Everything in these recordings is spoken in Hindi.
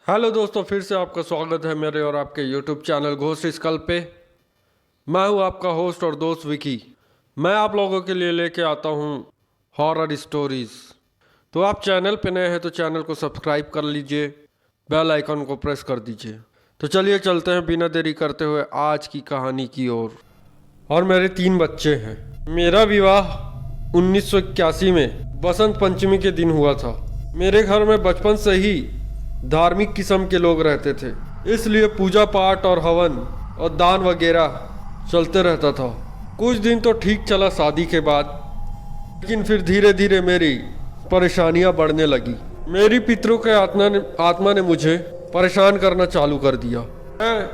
हेलो दोस्तों, फिर से आपका स्वागत है मेरे और आपके यूट्यूब चैनल घोस्ट स्कल पे। मैं हूं आपका होस्ट और दोस्त विकी। मैं आप लोगों के लिए लेके आता हूं हॉरर स्टोरीज। तो आप चैनल पे नए हैं तो चैनल को सब्सक्राइब कर लीजिए, बेल आइकन को प्रेस कर दीजिए। तो चलिए चलते हैं बिना देरी करते हुए आज की कहानी की ओर। और मेरे 3 बच्चे हैं। मेरा विवाह 1981 में बसंत पंचमी के दिन हुआ था। मेरे घर में बचपन से ही धार्मिक किस्म के लोग रहते थे, इसलिए पूजा पाठ और हवन और दान वगैरह चलते रहता था। कुछ दिन तो ठीक चला शादी के बाद, लेकिन फिर धीरे धीरे मेरी परेशानियां बढ़ने लगी। मेरी पितरों के आत्मा ने मुझे परेशान करना चालू कर दिया। मैं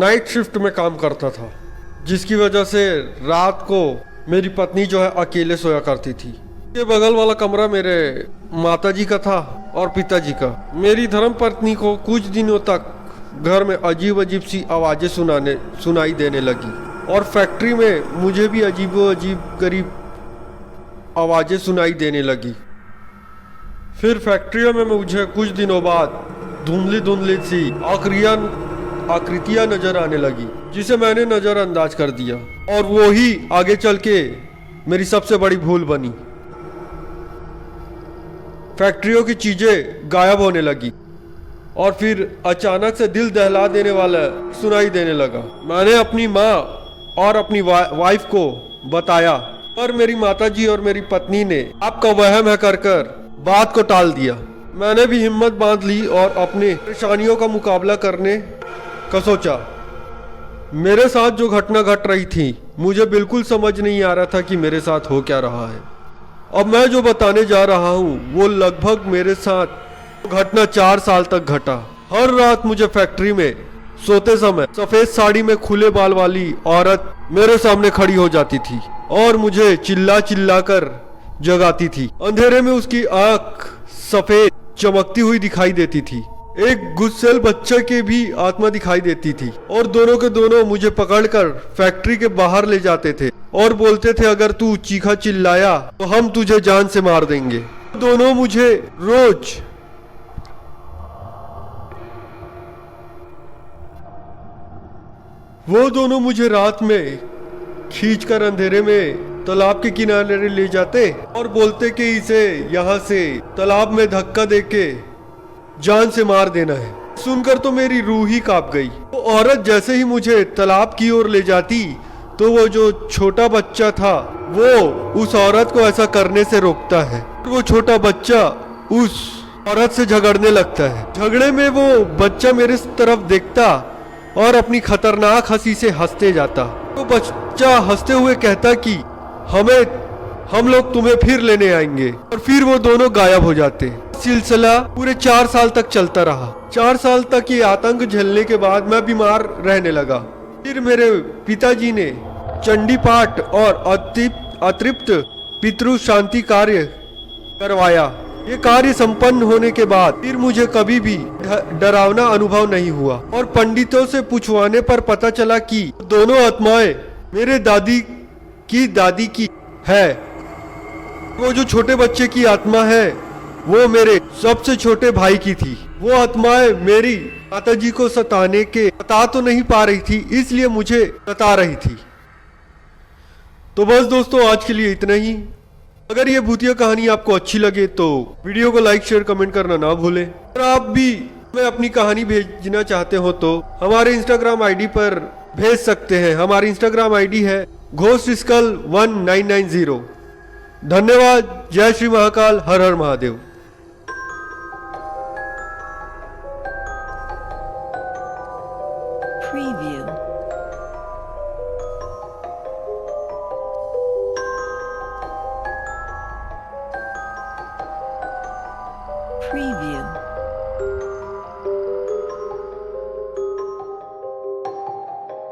नाइट शिफ्ट में काम करता था, जिसकी वजह से रात को मेरी पत्नी जो है अकेले सोया करती थी। के बगल वाला कमरा मेरे माताजी का था और पिताजी का। मेरी धर्म पत्नी को कुछ दिनों तक घर में अजीब अजीब सी आवाज़ें सुनाई देने लगी, और फैक्ट्री में मुझे भी अजीब गरीब आवाज़ें सुनाई देने लगी। फिर फैक्ट्री में मुझे कुछ दिनों बाद धुंधली सी आकृतियां नजर आने लगी, जिसे मैंने नज़रअंदाज कर दिया, और वो ही आगे चल के मेरी सबसे बड़ी भूल बनी। फैक्ट्रियों की चीजें गायब होने लगी, और फिर अचानक से दिल दहला देने वाला सुनाई देने लगा। मैंने अपनी माँ और अपनी वाइफ को बताया, पर मेरी माताजी और मेरी पत्नी ने आपका वहम है कर बात को टाल दिया। मैंने भी हिम्मत बांध ली और अपने परेशानियों का मुकाबला करने का सोचा। मेरे साथ जो घटना घट रही थी, मुझे बिल्कुल समझ नहीं आ रहा था कि मेरे साथ हो क्या रहा है। अब मैं जो बताने जा रहा हूँ वो लगभग मेरे साथ घटना 4 साल तक घटा। हर रात मुझे फैक्ट्री में सोते समय सफेद साड़ी में खुले बाल वाली औरत मेरे सामने खड़ी हो जाती थी और मुझे चिल्ला कर जगाती थी। अंधेरे में उसकी आंख सफेद चमकती हुई दिखाई देती थी। एक गुस्सेल बच्चे के भी आत्मा दिखाई देती थी, और दोनों के दोनों मुझे पकड़कर फैक्ट्री के बाहर ले जाते थे और बोलते थे, अगर तू चीखा चिल्लाया तो हम तुझे जान से मार देंगे। दोनों मुझे रात में खींचकर अंधेरे में तालाब के किनारे ले जाते और बोलते कि इसे यहाँ से तालाब में धक्का देके जान से मार देना है। सुनकर तो मेरी रूह ही कांप गई। वो औरत जैसे ही मुझे तालाब की ओर ले जाती, तो वो जो छोटा बच्चा था वो उस औरत को ऐसा करने से रोकता है। वो छोटा बच्चा उस औरत से झगड़ने लगता है। झगड़े में वो बच्चा मेरे तरफ देखता और अपनी खतरनाक हंसी से हंसते जाता। वो बच्चा हंसते हुए कहता कि हम लोग तुम्हें फिर लेने आएंगे, और फिर वो दोनों गायब हो जाते। सिलसिला पूरे 4 साल तक चलता रहा। 4 साल तक ये आतंक झेलने के बाद मैं बीमार रहने लगा। फिर मेरे पिताजी ने चंडी पाठ और अतृप्त पितृ शांति कार्य करवाया। ये कार्य संपन्न होने के बाद फिर मुझे कभी भी डरावना अनुभव नहीं हुआ, और पंडितों से पूछवाने पर पता चला कि दोनों आत्माएं मेरे दादी की है। वो जो छोटे बच्चे की आत्मा है वो मेरे सबसे छोटे भाई की थी। वो आत्माएं मेरी माताजी को सता तो नहीं पा रही थी, इसलिए मुझे सता रही थी। तो बस दोस्तों, आज के लिए इतना ही। अगर ये भूतिया कहानी आपको अच्छी लगे तो वीडियो को लाइक शेयर कमेंट करना ना भूलें। अगर आप भी हमें अपनी कहानी भेजना चाहते हो तो हमारे इंस्टाग्राम आईडी पर भेज सकते हैं। हमारी इंस्टाग्राम आईडी है ghostskull1990। धन्यवाद। जय श्री महाकाल। हर हर महादेव। Preview.